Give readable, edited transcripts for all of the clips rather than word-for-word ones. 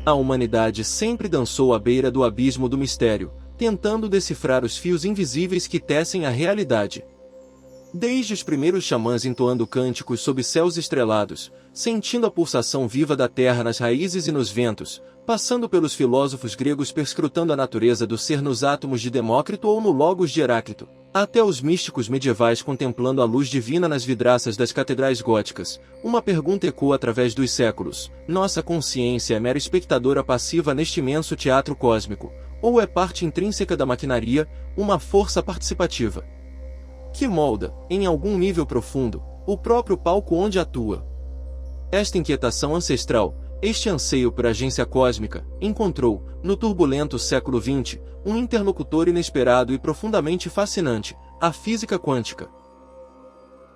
A humanidade sempre dançou à beira do abismo do mistério, tentando decifrar os fios invisíveis que tecem a realidade. Desde os primeiros xamãs entoando cânticos sob céus estrelados, sentindo a pulsação viva da terra nas raízes e nos ventos, passando pelos filósofos gregos perscrutando a natureza do ser nos átomos de Demócrito ou no Logos de Heráclito, até os místicos medievais contemplando a luz divina nas vidraças das catedrais góticas, uma pergunta ecoa através dos séculos: nossa consciência é mera espectadora passiva neste imenso teatro cósmico, ou é parte intrínseca da maquinaria, uma força participativa que molda, em algum nível profundo, o próprio palco onde atua? Esta inquietação ancestral, este anseio por agência cósmica, encontrou, no turbulento século XX, um interlocutor inesperado e profundamente fascinante: a física quântica.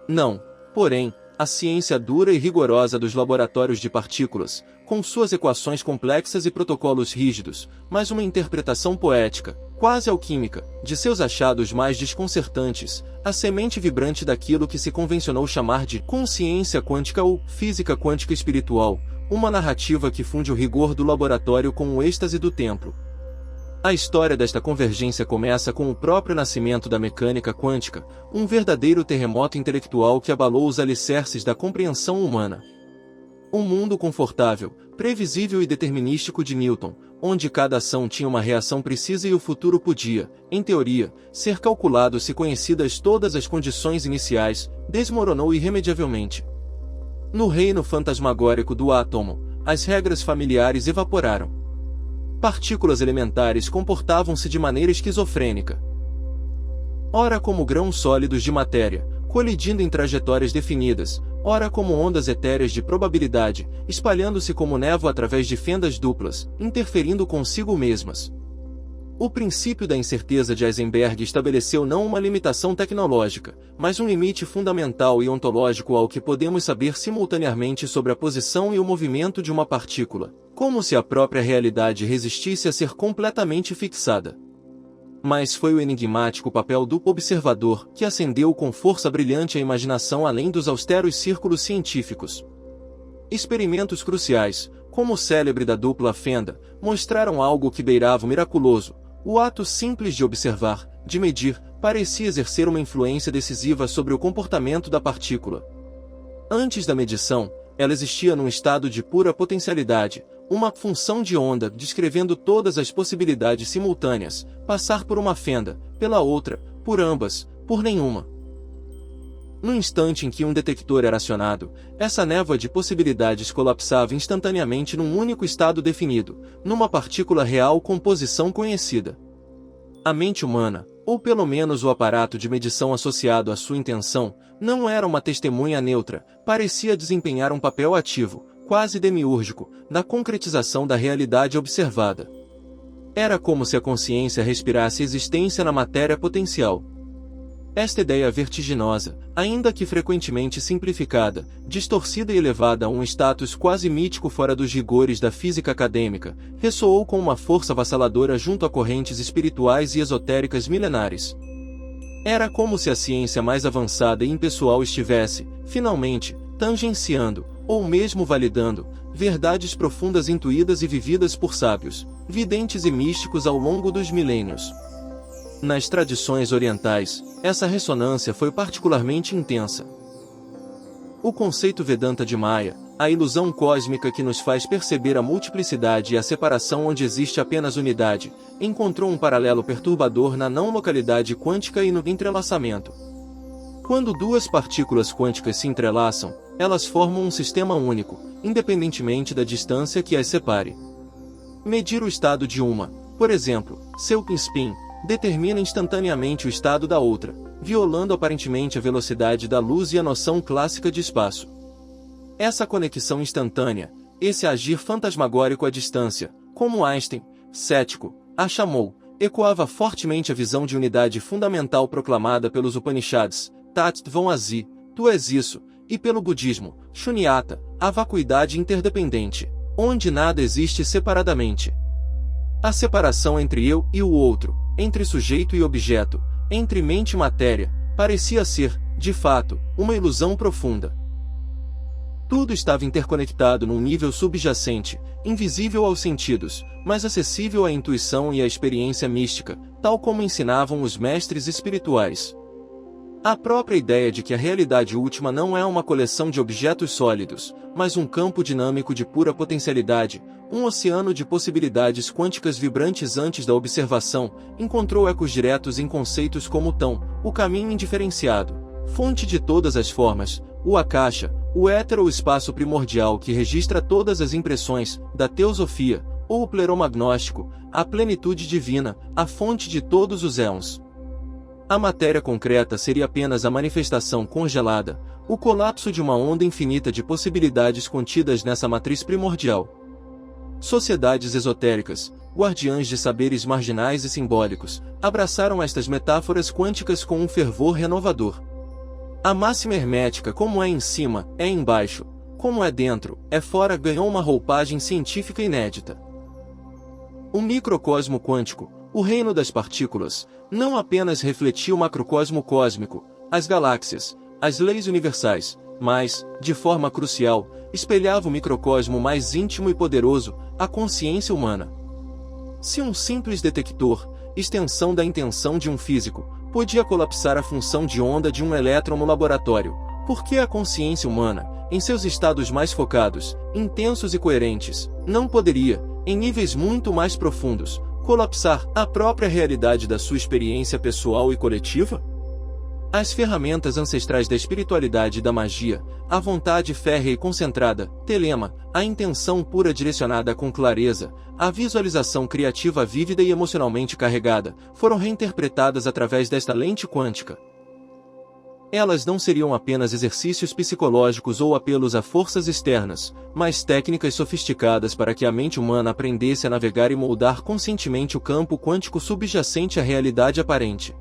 Não, porém, a ciência dura e rigorosa dos laboratórios de partículas, com suas equações complexas e protocolos rígidos, mas uma interpretação poética, quase alquímica, de seus achados mais desconcertantes, a semente vibrante daquilo que se convencionou chamar de consciência quântica ou física quântica espiritual, uma narrativa que funde o rigor do laboratório com o êxtase do templo. A história desta convergência começa com o próprio nascimento da mecânica quântica, um verdadeiro terremoto intelectual que abalou os alicerces da compreensão humana. Um mundo confortável, previsível e determinístico de Newton, onde cada ação tinha uma reação precisa e o futuro podia, em teoria, ser calculado se conhecidas todas as condições iniciais, desmoronou irremediavelmente. No reino fantasmagórico do átomo, as regras familiares evaporaram. Partículas elementares comportavam-se de maneira esquizofrênica. Ora como grãos sólidos de matéria, colidindo em trajetórias definidas, ora como ondas etéreas de probabilidade, espalhando-se como névoa através de fendas duplas, interferindo consigo mesmas. O princípio da incerteza de Heisenberg estabeleceu não uma limitação tecnológica, mas um limite fundamental e ontológico ao que podemos saber simultaneamente sobre a posição e o movimento de uma partícula, como se a própria realidade resistisse a ser completamente fixada. Mas foi o enigmático papel do observador que acendeu com força brilhante a imaginação além dos austeros círculos científicos. Experimentos cruciais, como o célebre da dupla fenda, mostraram algo que beirava o miraculoso. O ato simples de observar, de medir, parecia exercer uma influência decisiva sobre o comportamento da partícula. Antes da medição, ela existia num estado de pura potencialidade, uma função de onda descrevendo todas as possibilidades simultâneas, passar por uma fenda, pela outra, por ambas, por nenhuma. No instante em que um detector era acionado, essa névoa de possibilidades colapsava instantaneamente num único estado definido, numa partícula real com posição conhecida. A mente humana, ou pelo menos o aparato de medição associado à sua intenção, não era uma testemunha neutra, parecia desempenhar um papel ativo, quase demiúrgico, na concretização da realidade observada. Era como se a consciência respirasse existência na matéria potencial. Esta ideia vertiginosa, ainda que frequentemente simplificada, distorcida e elevada a um status quase mítico fora dos rigores da física acadêmica, ressoou com uma força avassaladora junto a correntes espirituais e esotéricas milenares. Era como se a ciência mais avançada e impessoal estivesse, finalmente, tangenciando, ou mesmo validando, verdades profundas intuídas e vividas por sábios, videntes e místicos ao longo dos milênios. Nas tradições orientais, essa ressonância foi particularmente intensa. O conceito Vedanta de Maya, a ilusão cósmica que nos faz perceber a multiplicidade e a separação onde existe apenas unidade, encontrou um paralelo perturbador na não localidade quântica e no entrelaçamento. Quando duas partículas quânticas se entrelaçam, elas formam um sistema único, independentemente da distância que as separe. Medir o estado de uma, por exemplo, seu spin, determina instantaneamente o estado da outra, violando aparentemente a velocidade da luz e a noção clássica de espaço. Essa conexão instantânea, esse agir fantasmagórico à distância, como Einstein, cético, a chamou, ecoava fortemente a visão de unidade fundamental proclamada pelos Upanishads, Tat Tvam Asi, tu és isso, e pelo budismo, Shunyata, a vacuidade interdependente, onde nada existe separadamente. A separação entre eu e o outro, entre sujeito e objeto, entre mente e matéria, parecia ser, de fato, uma ilusão profunda. Tudo estava interconectado num nível subjacente, invisível aos sentidos, mas acessível à intuição e à experiência mística, tal como ensinavam os mestres espirituais. A própria ideia de que a realidade última não é uma coleção de objetos sólidos, mas um campo dinâmico de pura potencialidade, um oceano de possibilidades quânticas vibrantes antes da observação, encontrou ecos diretos em conceitos como o tão, o caminho indiferenciado, fonte de todas as formas, o akasha, o éter ou espaço primordial que registra todas as impressões, da teosofia, ou o pleromagnóstico, a plenitude divina, a fonte de todos os éons. A matéria concreta seria apenas a manifestação congelada, o colapso de uma onda infinita de possibilidades contidas nessa matriz primordial. Sociedades esotéricas, guardiãs de saberes marginais e simbólicos, abraçaram estas metáforas quânticas com um fervor renovador. A máxima hermética, como é em cima, é embaixo, como é dentro, é fora, ganhou uma roupagem científica inédita. O microcosmo quântico, o reino das partículas, não apenas refletia o macrocosmo cósmico, as galáxias, as leis universais, mas, de forma crucial, espelhava o microcosmo mais íntimo e poderoso, a consciência humana. Se um simples detector, extensão da intenção de um físico, podia colapsar a função de onda de um elétron no laboratório, por que a consciência humana, em seus estados mais focados, intensos e coerentes, não poderia, em níveis muito mais profundos, colapsar a própria realidade da sua experiência pessoal e coletiva? As ferramentas ancestrais da espiritualidade e da magia, a vontade férrea e concentrada, telema, a intenção pura direcionada com clareza, a visualização criativa vívida e emocionalmente carregada, foram reinterpretadas através desta lente quântica. Elas não seriam apenas exercícios psicológicos ou apelos a forças externas, mas técnicas sofisticadas para que a mente humana aprendesse a navegar e moldar conscientemente o campo quântico subjacente à realidade aparente.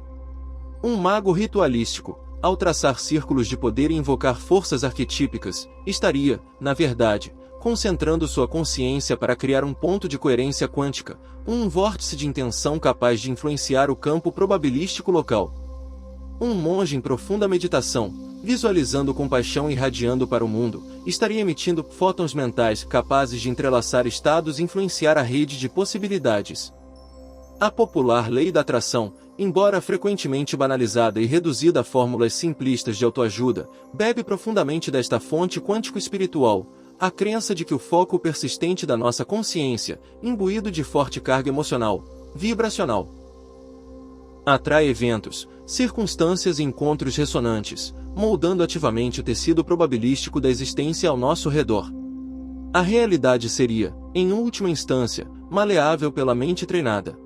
Um mago ritualístico, ao traçar círculos de poder e invocar forças arquetípicas, estaria, na verdade, concentrando sua consciência para criar um ponto de coerência quântica, um vórtice de intenção capaz de influenciar o campo probabilístico local. Um monge em profunda meditação, visualizando compaixão irradiando para o mundo, estaria emitindo fótons mentais capazes de entrelaçar estados e influenciar a rede de possibilidades. A popular lei da atração, embora frequentemente banalizada e reduzida a fórmulas simplistas de autoajuda, bebe profundamente desta fonte quântico-espiritual, a crença de que o foco persistente da nossa consciência, imbuído de forte carga emocional, vibracional, atrai eventos, circunstâncias e encontros ressonantes, moldando ativamente o tecido probabilístico da existência ao nosso redor. A realidade seria, em última instância, maleável pela mente treinada.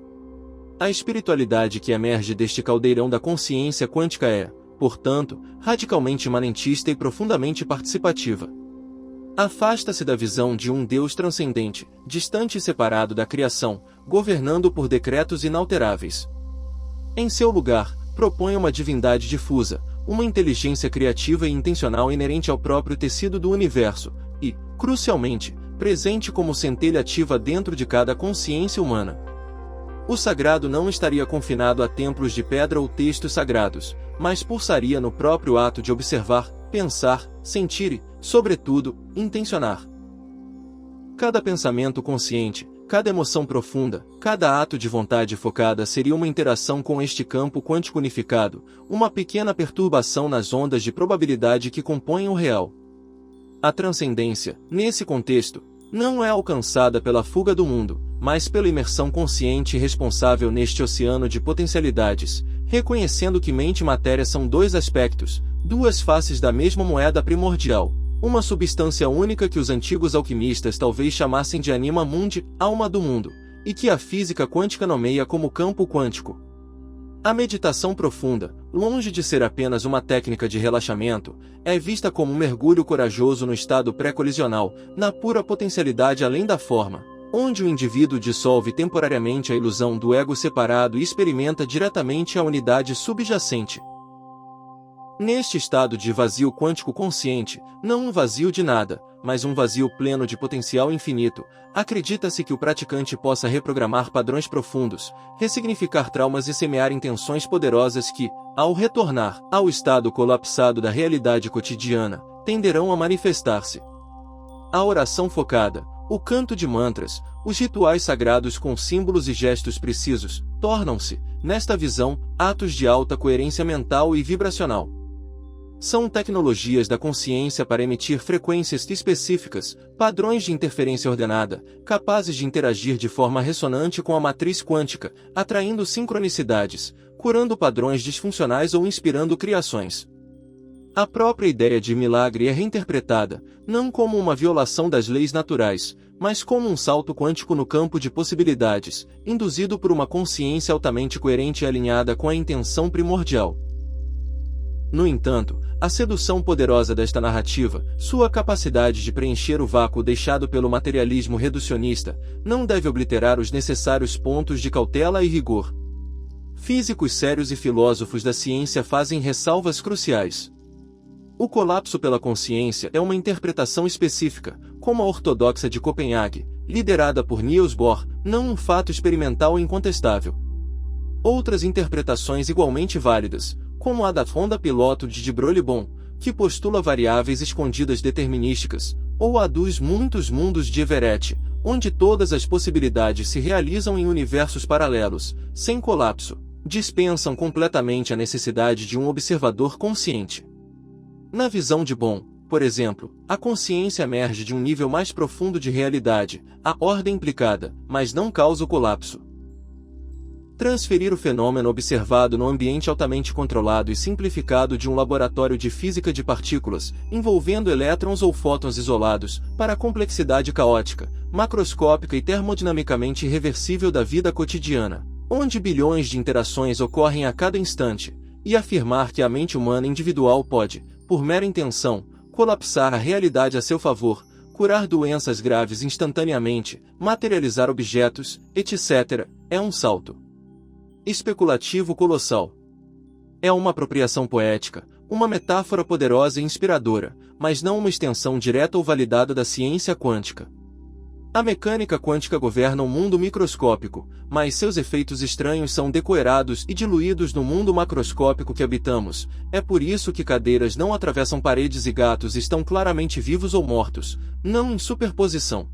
A espiritualidade que emerge deste caldeirão da consciência quântica é, portanto, radicalmente imanentista e profundamente participativa. Afasta-se da visão de um Deus transcendente, distante e separado da criação, governando por decretos inalteráveis. Em seu lugar, propõe uma divindade difusa, uma inteligência criativa e intencional inerente ao próprio tecido do universo, e, crucialmente, presente como centelha ativa dentro de cada consciência humana. O sagrado não estaria confinado a templos de pedra ou textos sagrados, mas pulsaria no próprio ato de observar, pensar, sentir e, sobretudo, intencionar. Cada pensamento consciente, cada emoção profunda, cada ato de vontade focada seria uma interação com este campo quântico unificado, uma pequena perturbação nas ondas de probabilidade que compõem o real. A transcendência, nesse contexto, não é alcançada pela fuga do mundo, mas pela imersão consciente e responsável neste oceano de potencialidades, reconhecendo que mente e matéria são dois aspectos, duas faces da mesma moeda primordial, uma substância única que os antigos alquimistas talvez chamassem de anima mundi, alma do mundo, e que a física quântica nomeia como campo quântico. A meditação profunda, longe de ser apenas uma técnica de relaxamento, é vista como um mergulho corajoso no estado pré-colisional, na pura potencialidade além da forma, onde o indivíduo dissolve temporariamente a ilusão do ego separado e experimenta diretamente a unidade subjacente. Neste estado de vazio quântico consciente, não um vazio de nada, mas um vazio pleno de potencial infinito, acredita-se que o praticante possa reprogramar padrões profundos, ressignificar traumas e semear intenções poderosas que, ao retornar ao estado colapsado da realidade cotidiana, tenderão a manifestar-se. A oração focada, o canto de mantras, os rituais sagrados com símbolos e gestos precisos, tornam-se, nesta visão, atos de alta coerência mental e vibracional. São tecnologias da consciência para emitir frequências específicas, padrões de interferência ordenada, capazes de interagir de forma ressonante com a matriz quântica, atraindo sincronicidades, curando padrões disfuncionais ou inspirando criações. A própria ideia de milagre é reinterpretada, não como uma violação das leis naturais, mas como um salto quântico no campo de possibilidades, induzido por uma consciência altamente coerente e alinhada com a intenção primordial. No entanto, a sedução poderosa desta narrativa, sua capacidade de preencher o vácuo deixado pelo materialismo reducionista, não deve obliterar os necessários pontos de cautela e rigor. Físicos sérios e filósofos da ciência fazem ressalvas cruciais. O colapso pela consciência é uma interpretação específica, como a ortodoxa de Copenhague, liderada por Niels Bohr, não um fato experimental incontestável. Outras interpretações igualmente válidas, como a da Honda Piloto de Broglie, que postula variáveis escondidas determinísticas, ou a dos muitos mundos de Everett, onde todas as possibilidades se realizam em universos paralelos, sem colapso, dispensam completamente a necessidade de um observador consciente. Na visão de Bohm, por exemplo, a consciência emerge de um nível mais profundo de realidade, a ordem implicada, mas não causa o colapso. Transferir o fenômeno observado no ambiente altamente controlado e simplificado de um laboratório de física de partículas, envolvendo elétrons ou fótons isolados, para a complexidade caótica, macroscópica e termodinamicamente irreversível da vida cotidiana, onde bilhões de interações ocorrem a cada instante, e afirmar que a mente humana individual pode, por mera intenção, colapsar a realidade a seu favor, curar doenças graves instantaneamente, materializar objetos, etc., é um salto especulativo colossal. É uma apropriação poética, uma metáfora poderosa e inspiradora, mas não uma extensão direta ou validada da ciência quântica. A mecânica quântica governa o mundo microscópico, mas seus efeitos estranhos são decoerados e diluídos no mundo macroscópico que habitamos. É por isso que cadeiras não atravessam paredes e gatos estão claramente vivos ou mortos, não em superposição.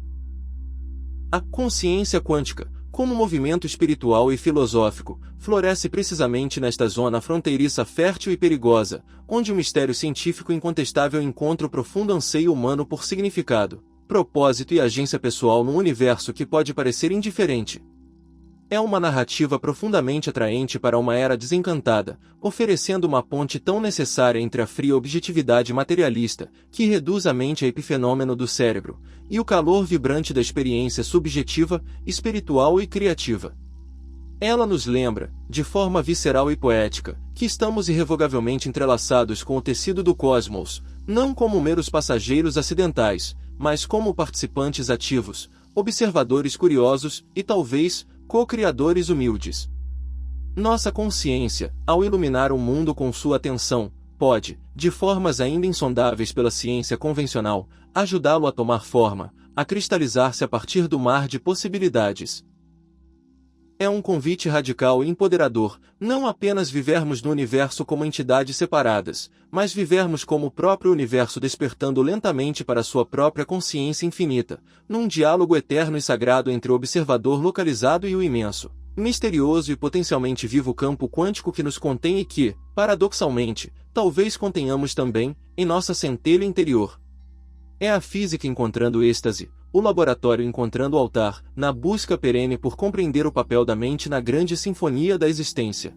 A consciência quântica, como movimento espiritual e filosófico, floresce precisamente nesta zona fronteiriça fértil e perigosa, onde o mistério científico incontestável encontra o profundo anseio humano por significado, propósito e agência pessoal num universo que pode parecer indiferente. É uma narrativa profundamente atraente para uma era desencantada, oferecendo uma ponte tão necessária entre a fria objetividade materialista, que reduz a mente a epifenômeno do cérebro, e o calor vibrante da experiência subjetiva, espiritual e criativa. Ela nos lembra, de forma visceral e poética, que estamos irrevogavelmente entrelaçados com o tecido do cosmos, não como meros passageiros acidentais, mas como participantes ativos, observadores curiosos e, talvez, co-criadores humildes. Nossa consciência, ao iluminar o mundo com sua atenção, pode, de formas ainda insondáveis pela ciência convencional, ajudá-lo a tomar forma, a cristalizar-se a partir do mar de possibilidades. É um convite radical e empoderador, não apenas vivermos no universo como entidades separadas, mas vivermos como o próprio universo despertando lentamente para sua própria consciência infinita, num diálogo eterno e sagrado entre o observador localizado e o imenso, misterioso e potencialmente vivo campo quântico que nos contém e que, paradoxalmente, talvez contenhamos também, em nossa centelha interior. É a física encontrando êxtase, o laboratório encontrando o altar, na busca perene por compreender o papel da mente na grande sinfonia da existência.